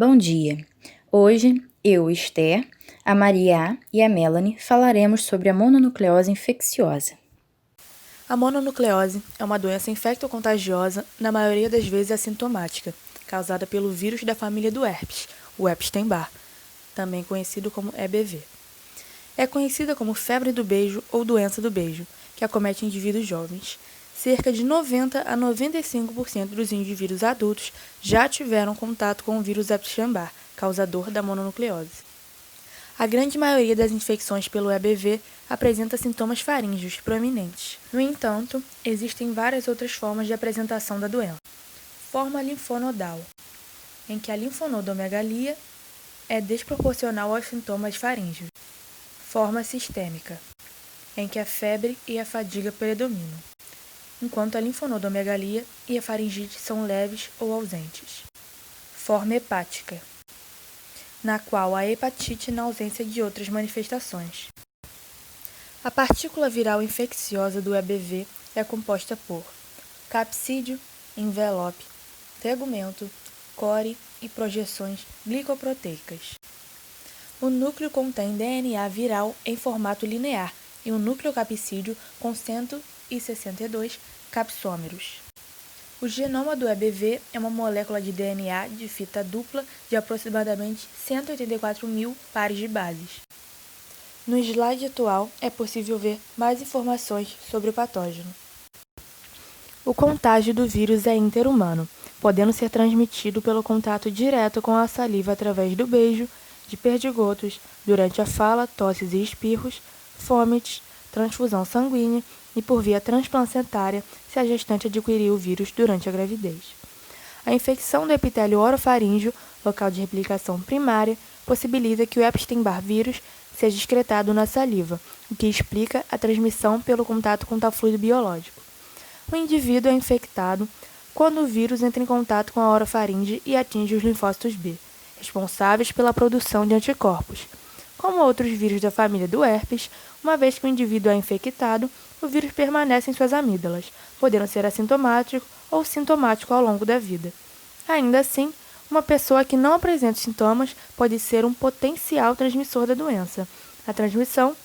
Bom dia! Hoje, eu, Esther, a Maria e a Melanie falaremos sobre a mononucleose infecciosa. A mononucleose é uma doença infecto-contagiosa, na maioria das vezes assintomática, causada pelo vírus da família do herpes, o Epstein-Barr, também conhecido como EBV. É conhecida como febre do beijo ou doença do beijo, que acomete indivíduos jovens. Cerca de 90 a 95% dos indivíduos adultos já tiveram contato com o vírus Epstein-Barr, causador da mononucleose. A grande maioria das infecções pelo EBV apresenta sintomas faríngeos proeminentes. No entanto, existem várias outras formas de apresentação da doença. Forma linfonodal, em que a linfonodomegalia é desproporcional aos sintomas faríngeos. Forma sistêmica, em que a febre e a fadiga predominam, enquanto a linfonodomegalia e a faringite são leves ou ausentes. Forma hepática, na qual a hepatite na ausência de outras manifestações. A partícula viral infecciosa do EBV é composta por capsídeo, envelope, tegumento, core e projeções glicoproteicas. O núcleo contém DNA viral em formato linear e um núcleo capsídeo com 162 capsômeros. O genoma do EBV é uma molécula de DNA de fita dupla de aproximadamente 184.000 pares de bases. No slide atual é possível ver mais informações sobre o patógeno. O contágio do vírus é interhumano, podendo ser transmitido pelo contato direto com a saliva através do beijo, de perdigotos, durante a fala, tosses e espirros, fomites, transfusão sanguínea e por via transplacentária se a gestante adquirir o vírus durante a gravidez. A infecção do epitélio orofaríngeo, local de replicação primária, possibilita que o Epstein-Barr vírus seja excretado na saliva, o que explica a transmissão pelo contato com tal fluido biológico. O indivíduo é infectado quando o vírus entra em contato com a orofaringe e atinge os linfócitos B, responsáveis pela produção de anticorpos. Como outros vírus da família do herpes, uma vez que o indivíduo é infectado, o vírus permanece em suas amígdalas, podendo ser assintomático ou sintomático ao longo da vida. Ainda assim, uma pessoa que não apresenta sintomas pode ser um potencial transmissor da doença. A transmissão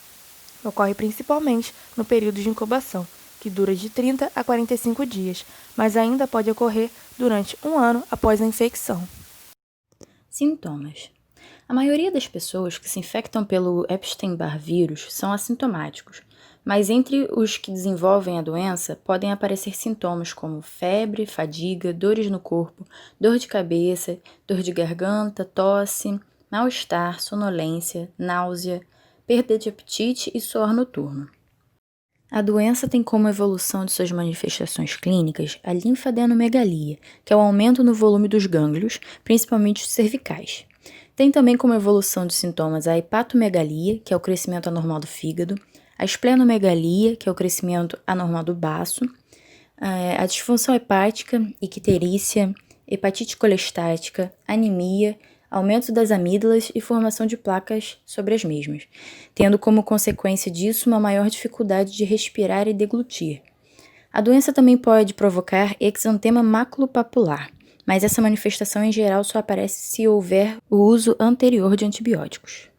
ocorre principalmente no período de incubação, que dura de 30 a 45 dias, mas ainda pode ocorrer durante um ano após a infecção. Sintomas. A maioria das pessoas que se infectam pelo Epstein-Barr vírus são assintomáticos, mas entre os que desenvolvem a doença podem aparecer sintomas como febre, fadiga, dores no corpo, dor de cabeça, dor de garganta, tosse, mal-estar, sonolência, náusea, perda de apetite e suor noturno. A doença tem como evolução de suas manifestações clínicas a linfadenomegalia, que é o aumento no volume dos gânglios, principalmente os cervicais. Tem também como evolução de sintomas a hepatomegalia, que é o crescimento anormal do fígado, a esplenomegalia, que é o crescimento anormal do baço, a disfunção hepática, icterícia, hepatite colestática, anemia, aumento das amígdalas e formação de placas sobre as mesmas, tendo como consequência disso uma maior dificuldade de respirar e deglutir. A doença também pode provocar exantema maculopapular, mas essa manifestação em geral só aparece se houver o uso anterior de antibióticos.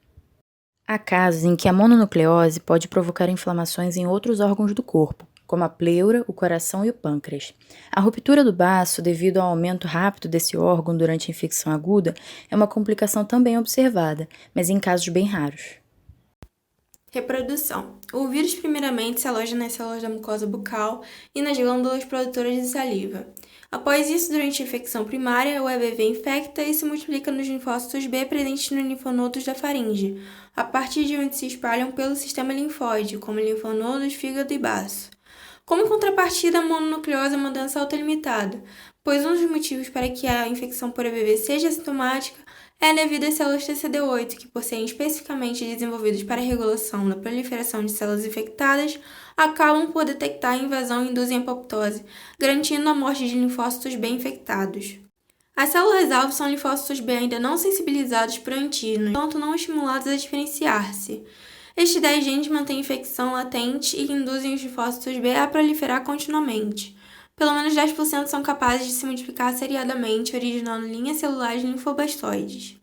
Há casos em que a mononucleose pode provocar inflamações em outros órgãos do corpo, como a pleura, o coração e o pâncreas. A ruptura do baço, devido ao aumento rápido desse órgão durante a infecção aguda, é uma complicação também observada, mas em casos bem raros. Reprodução. O vírus primeiramente se aloja nas células da mucosa bucal e nas glândulas produtoras de saliva. Após isso, durante a infecção primária, o EBV infecta e se multiplica nos linfócitos B presentes nos linfonodos da faringe, a partir de onde se espalham pelo sistema linfóide, como linfonodos, fígado e baço. Como contrapartida, a mononucleose é uma doença autolimitada, pois um dos motivos para que a infecção por EBV seja assintomática é devido às células TCD8, que, por serem especificamente desenvolvidas para a regulação da proliferação de células infectadas, acabam por detectar a invasão e induzem a apoptose, garantindo a morte de linfócitos B infectados. As células-alvo são linfócitos B ainda não sensibilizados por antígenos, portanto não estimulados a diferenciar-se. Estes 10 genes mantêm a infecção latente e induzem os linfócitos B a proliferar continuamente. pelo menos 10% são capazes de se multiplicar seriadamente, originando linhas celulares linfobastoides.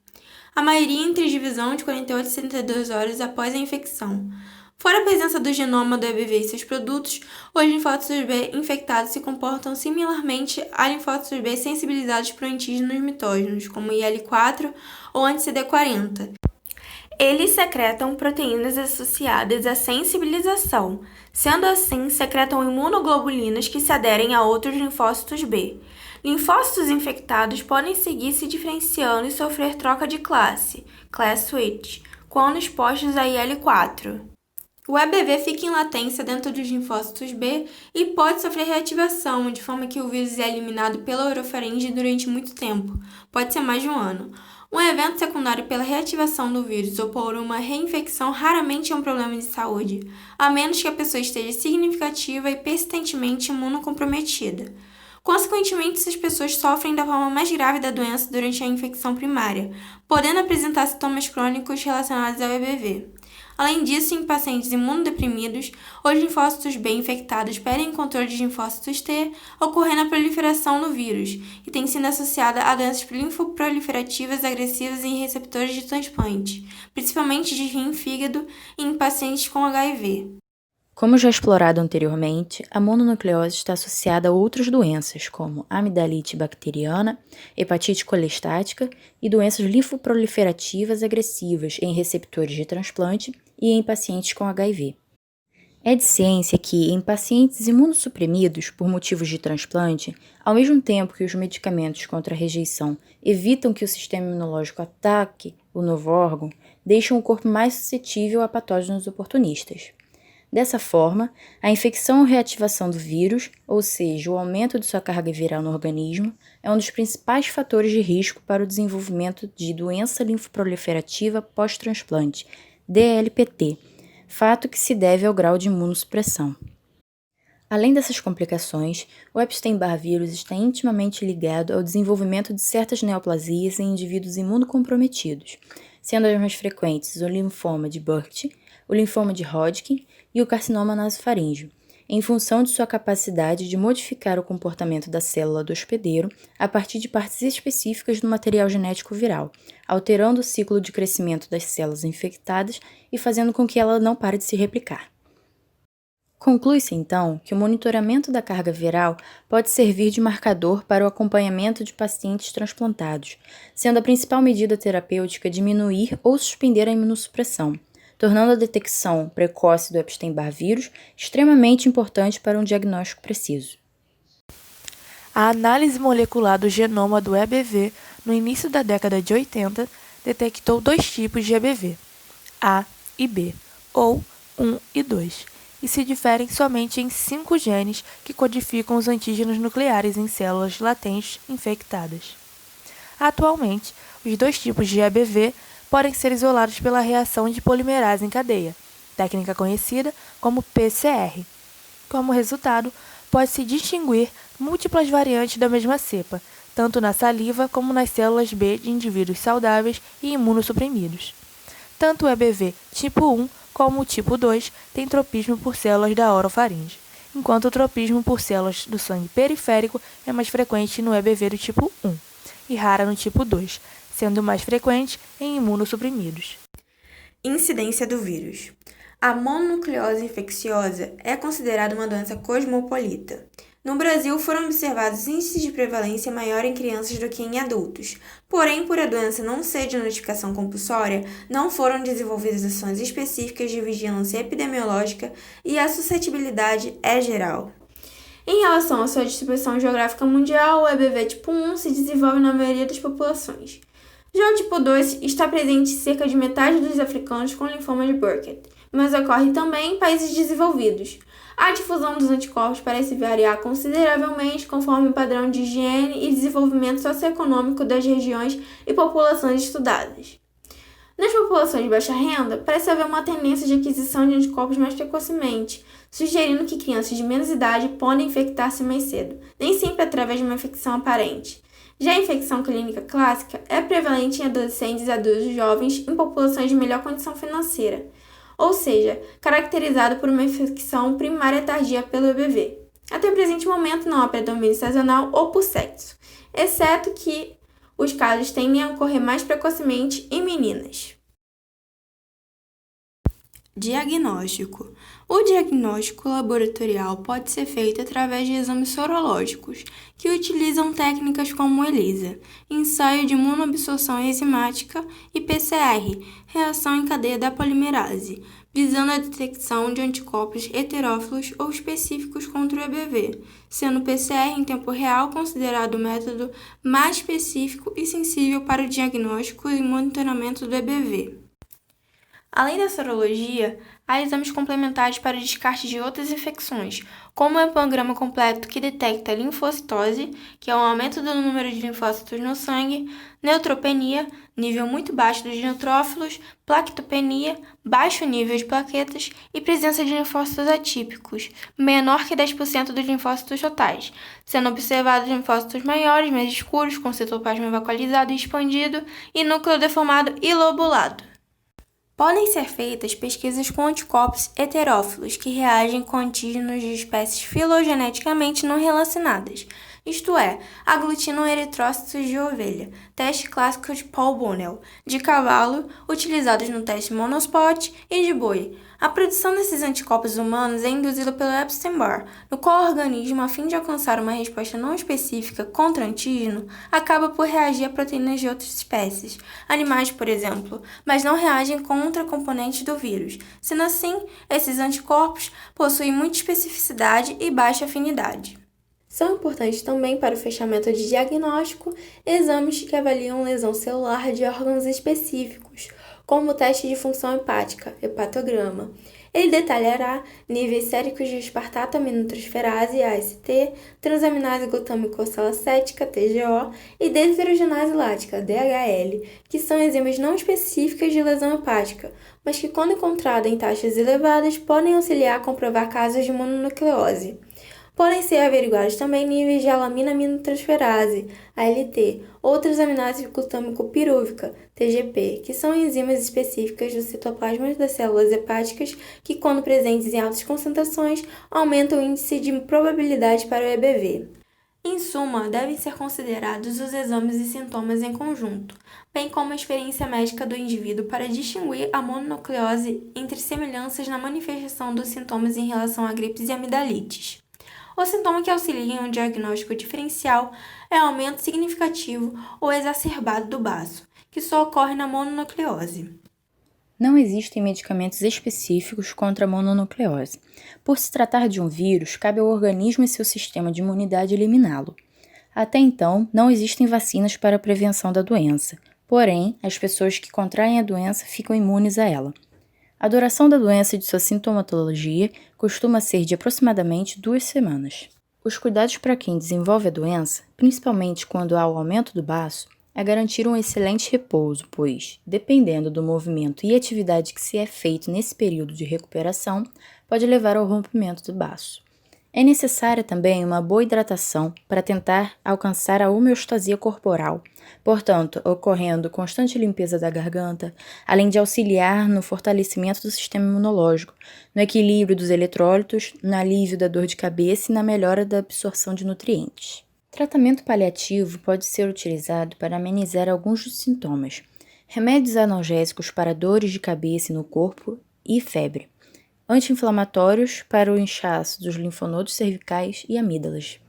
A maioria entre divisão de 48 a 72 horas após a infecção. Fora a presença do genoma do EBV e seus produtos, os linfócitos B infectados se comportam similarmente a linfócitos B sensibilizados por antígenos mitógenos, como IL-4 ou anti-CD40. Eles secretam proteínas associadas à sensibilização. Sendo assim, secretam imunoglobulinas que se aderem a outros linfócitos B. Linfócitos infectados podem seguir se diferenciando e sofrer troca de class switch, quando expostos a IL-4. O EBV fica em latência dentro dos linfócitos B e pode sofrer reativação, de forma que o vírus é eliminado pela orofaringe durante muito tempo, pode ser mais de um ano. Um evento secundário pela reativação do vírus ou por uma reinfecção raramente é um problema de saúde, a menos que a pessoa esteja significativa e persistentemente imunocomprometida. Consequentemente, essas pessoas sofrem da forma mais grave da doença durante a infecção primária, podendo apresentar sintomas crônicos relacionados ao EBV. Além disso, em pacientes imunodeprimidos, os linfócitos B infectados perdem controle de linfócitos T, ocorrendo a proliferação do vírus, e tem sido associada a doenças linfoproliferativas agressivas em receptores de transplante, principalmente de rim e fígado, e em pacientes com HIV. Como já explorado anteriormente, a mononucleose está associada a outras doenças, como amidalite bacteriana, hepatite colestática e doenças linfoproliferativas agressivas em receptores de transplante e em pacientes com HIV. É de ciência que, em pacientes imunossuprimidos por motivos de transplante, ao mesmo tempo que os medicamentos contra a rejeição evitam que o sistema imunológico ataque o novo órgão, deixam o corpo mais suscetível a patógenos oportunistas. Dessa forma, a infecção ou reativação do vírus, ou seja, o aumento de sua carga viral no organismo, é um dos principais fatores de risco para o desenvolvimento de doença linfoproliferativa pós-transplante, DLPT, fato que se deve ao grau de imunossupressão. Além dessas complicações, o Epstein-Barr vírus está intimamente ligado ao desenvolvimento de certas neoplasias em indivíduos imunocomprometidos, sendo as mais frequentes o linfoma de Burkitt, o linfoma de Hodgkin e o carcinoma nasofaríngeo, em função de sua capacidade de modificar o comportamento da célula do hospedeiro a partir de partes específicas do material genético viral, alterando o ciclo de crescimento das células infectadas e fazendo com que ela não pare de se replicar. Conclui-se, então, que o monitoramento da carga viral pode servir de marcador para o acompanhamento de pacientes transplantados, sendo a principal medida terapêutica diminuir ou suspender a imunossupressão, tornando a detecção precoce do Epstein-Barr vírus extremamente importante para um diagnóstico preciso. A análise molecular do genoma do EBV no início da década de 80 detectou 2 tipos de EBV, A e B, ou 1 e 2, e se diferem somente em 5 genes que codificam os antígenos nucleares em células latentes infectadas. Atualmente, os 2 tipos de EBV podem ser isolados pela reação de polimerase em cadeia, técnica conhecida como PCR. Como resultado, pode-se distinguir múltiplas variantes da mesma cepa, tanto na saliva como nas células B de indivíduos saudáveis e imunossuprimidos. Tanto o EBV tipo 1 como o tipo 2 têm tropismo por células da orofaringe, enquanto o tropismo por células do sangue periférico é mais frequente no EBV do tipo 1 e rara no tipo 2, sendo mais frequente em imunossuprimidos. Incidência do vírus. A mononucleose infecciosa é considerada uma doença cosmopolita. No Brasil, foram observados índices de prevalência maior em crianças do que em adultos. Porém, por a doença não ser de notificação compulsória, não foram desenvolvidas ações específicas de vigilância epidemiológica e a suscetibilidade é geral. Em relação à sua distribuição geográfica mundial, o EBV tipo 1 se desenvolve na maioria das populações. Já o tipo 2 está presente em cerca de metade dos africanos com linfoma de Burkitt, mas ocorre também em países desenvolvidos. A difusão dos anticorpos parece variar consideravelmente conforme o padrão de higiene e desenvolvimento socioeconômico das regiões e populações estudadas. Nas populações de baixa renda, parece haver uma tendência de aquisição de anticorpos mais precocemente, sugerindo que crianças de menos idade podem infectar-se mais cedo, nem sempre através de uma infecção aparente. Já a infecção clínica clássica é prevalente em adolescentes e adultos jovens em populações de melhor condição financeira, ou seja, caracterizado por uma infecção primária tardia pelo EBV. Até o presente momento não há predomínio sazonal ou por sexo, exceto que os casos tendem a ocorrer mais precocemente em meninas. Diagnóstico. O diagnóstico laboratorial pode ser feito através de exames sorológicos, que utilizam técnicas como ELISA, ensaio de imunoabsorção enzimática, e PCR, reação em cadeia da polimerase, visando a detecção de anticorpos heterófilos ou específicos contra o EBV, sendo o PCR em tempo real considerado o método mais específico e sensível para o diagnóstico e monitoramento do EBV. Além da sorologia, há exames complementares para o descarte de outras infecções, como o hemograma completo, que detecta linfocitose, que é o aumento do número de linfócitos no sangue, neutropenia, nível muito baixo dos neutrófilos, plaquetopenia, baixo nível de plaquetas e presença de linfócitos atípicos, menor que 10% dos linfócitos totais, sendo observados linfócitos maiores, mais escuros, com citoplasma vacualizado e expandido e núcleo deformado e lobulado. Podem ser feitas pesquisas com anticorpos heterófilos que reagem com antígenos de espécies filogeneticamente não relacionadas, isto é, aglutinam eritrócitos de ovelha, teste clássico de Paul Bonnell, de cavalo, utilizados no teste monospot, e de boi. A produção desses anticorpos humanos é induzida pelo Epstein-Barr, no qual o organismo, a fim de alcançar uma resposta não específica contra antígeno, acaba por reagir a proteínas de outras espécies, animais, por exemplo, mas não reagem contra componentes do vírus. Sendo assim, esses anticorpos possuem muita especificidade e baixa afinidade. São importantes também para o fechamento de diagnóstico exames que avaliam lesão celular de órgãos específicos, como o teste de função hepática, hepatograma. Ele detalhará níveis séricos de aspartato aminotransferase, AST, transaminase glutâmico salacética, TGO, e deshidrogenase lática, DHL, que são enzimas não específicas de lesão hepática, mas que, quando encontradas em taxas elevadas, podem auxiliar a comprovar casos de mononucleose. Podem ser averiguados também níveis de alamina aminotransferase, ALT, ou transaminase glutâmico-pirúvica, TGP, que são enzimas específicas do citoplasma das células hepáticas que, quando presentes em altas concentrações, aumentam o índice de probabilidade para o EBV. Em suma, devem ser considerados os exames e sintomas em conjunto, bem como a experiência médica do indivíduo para distinguir a mononucleose entre semelhanças na manifestação dos sintomas em relação a gripes e amidalites. O sintoma que auxilia em um diagnóstico diferencial é o aumento significativo ou exacerbado do baço, que só ocorre na mononucleose. Não existem medicamentos específicos contra a mononucleose. Por se tratar de um vírus, cabe ao organismo e seu sistema de imunidade eliminá-lo. Até então, não existem vacinas para a prevenção da doença, porém, as pessoas que contraem a doença ficam imunes a ela. A duração da doença e de sua sintomatologia costuma ser de aproximadamente 2 semanas. Os cuidados para quem desenvolve a doença, principalmente quando há o aumento do baço, é garantir um excelente repouso, pois, dependendo do movimento e atividade que se é feito nesse período de recuperação, pode levar ao rompimento do baço. É necessária também uma boa hidratação para tentar alcançar a homeostasia corporal, portanto, ocorrendo constante limpeza da garganta, além de auxiliar no fortalecimento do sistema imunológico, no equilíbrio dos eletrólitos, no alívio da dor de cabeça e na melhora da absorção de nutrientes. Tratamento paliativo pode ser utilizado para amenizar alguns dos sintomas. Remédios analgésicos para dores de cabeça e no corpo e febre. Anti-inflamatórios para o inchaço dos linfonodos cervicais e amígdalas.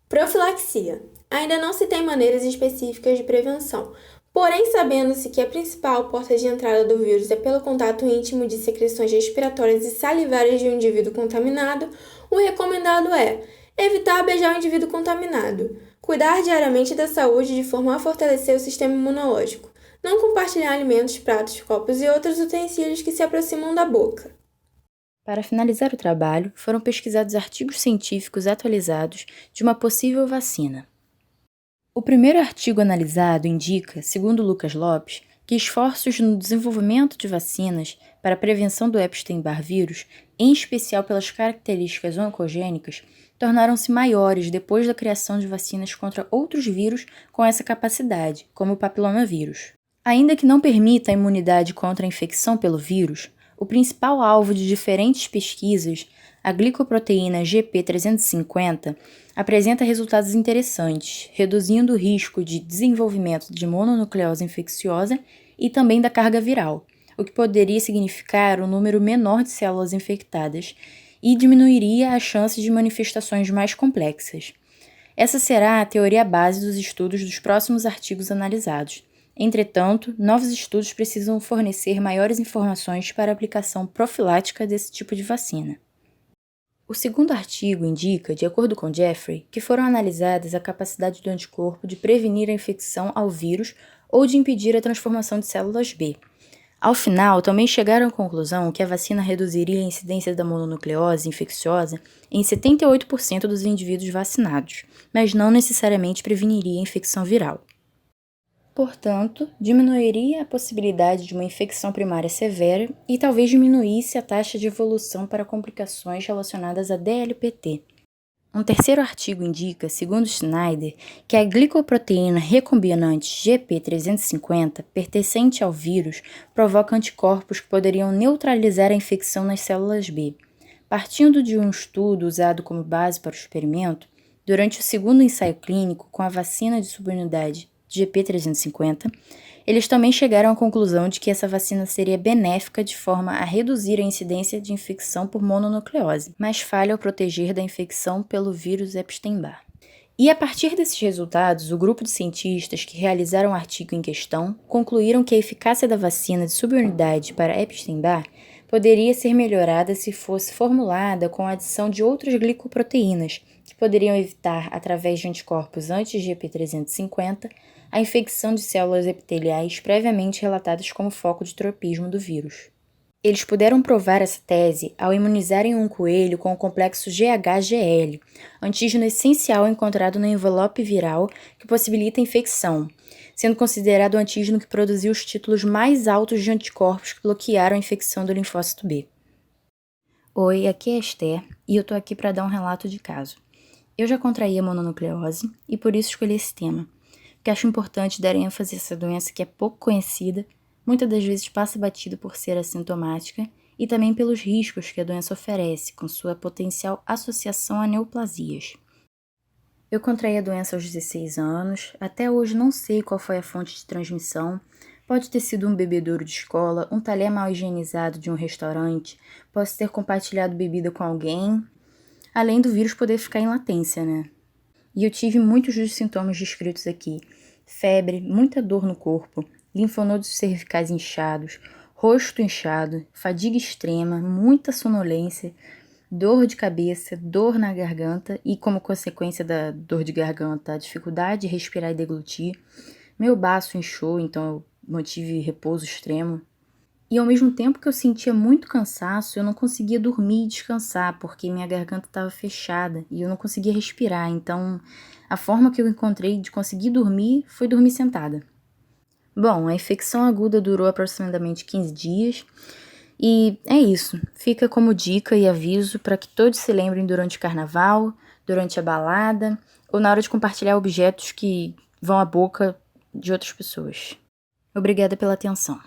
Profilaxia. Ainda não se tem maneiras específicas de prevenção, porém, sabendo-se que a principal porta de entrada do vírus é pelo contato íntimo de secreções respiratórias e salivares de um indivíduo contaminado, o recomendado é evitar beijar o indivíduo contaminado, cuidar diariamente da saúde de forma a fortalecer o sistema imunológico, não compartilhar alimentos, pratos, copos e outros utensílios que se aproximam da boca. Para finalizar o trabalho, foram pesquisados artigos científicos atualizados de uma possível vacina. O primeiro artigo analisado indica, segundo Lucas Lopes, que esforços no desenvolvimento de vacinas para a prevenção do Epstein-Barr vírus, em especial pelas características oncogênicas, tornaram-se maiores depois da criação de vacinas contra outros vírus com essa capacidade, como o papilomavírus. Ainda que não permita a imunidade contra a infecção pelo vírus, O principal alvo de diferentes pesquisas, a glicoproteína GP350, apresenta resultados interessantes, reduzindo o risco de desenvolvimento de mononucleose infecciosa e também da carga viral, o que poderia significar um número menor de células infectadas e diminuiria as chances de manifestações mais complexas. Essa será a teoria base dos estudos dos próximos artigos analisados. Entretanto, novos estudos precisam fornecer maiores informações para a aplicação profilática desse tipo de vacina. O segundo artigo indica, de acordo com Jeffrey, que foram analisadas a capacidade do anticorpo de prevenir a infecção ao vírus ou de impedir a transformação de células B. Ao final, também chegaram à conclusão que a vacina reduziria a incidência da mononucleose infecciosa em 78% dos indivíduos vacinados, mas não necessariamente preveniria a infecção viral. Portanto, diminuiria a possibilidade de uma infecção primária severa e talvez diminuísse a taxa de evolução para complicações relacionadas a DLPT. Um terceiro artigo indica, segundo Schneider, que a glicoproteína recombinante GP350, pertencente ao vírus, provoca anticorpos que poderiam neutralizar a infecção nas células B. Partindo de um estudo usado como base para o experimento, durante o segundo ensaio clínico com a vacina de subunidade GP350, eles também chegaram à conclusão de que essa vacina seria benéfica de forma a reduzir a incidência de infecção por mononucleose, mas falha ao proteger da infecção pelo vírus Epstein-Barr. E a partir desses resultados, o grupo de cientistas que realizaram o artigo em questão concluíram que a eficácia da vacina de subunidade para Epstein-Barr poderia ser melhorada se fosse formulada com a adição de outras glicoproteínas, que poderiam evitar, através de anticorpos anti-GP350, a infecção de células epiteliais previamente relatadas como foco de tropismo do vírus. Eles puderam provar essa tese ao imunizarem um coelho com o complexo GHGL, antígeno essencial encontrado no envelope viral que possibilita a infecção, sendo considerado o antígeno que produziu os títulos mais altos de anticorpos que bloquearam a infecção do linfócito B. Oi, aqui é a Esther e eu tô aqui para dar um relato de caso. Eu já contraí a mononucleose e por isso escolhi esse tema, porque acho importante dar ênfase a essa doença que é pouco conhecida, muitas das vezes passa batido por ser assintomática e também pelos riscos que a doença oferece com sua potencial associação a neoplasias. Eu contraí a doença aos 16 anos, até hoje não sei qual foi a fonte de transmissão, pode ter sido um bebedouro de escola, um talher mal higienizado de um restaurante, posso ter compartilhado bebida com alguém, além do vírus poder ficar em latência, né? E eu tive muitos dos sintomas descritos aqui: febre, muita dor no corpo, linfonodos cervicais inchados, rosto inchado, fadiga extrema, muita sonolência, dor de cabeça, dor na garganta e, como consequência da dor de garganta, a dificuldade de respirar e deglutir. Meu baço inchou, então eu mantive repouso extremo. E ao mesmo tempo que eu sentia muito cansaço, eu não conseguia dormir e descansar, porque minha garganta estava fechada e eu não conseguia respirar. Então, a forma que eu encontrei de conseguir dormir foi dormir sentada. Bom, a infecção aguda durou aproximadamente 15 dias e é isso. Fica como dica e aviso para que todos se lembrem durante o carnaval, durante a balada ou na hora de compartilhar objetos que vão à boca de outras pessoas. Obrigada pela atenção.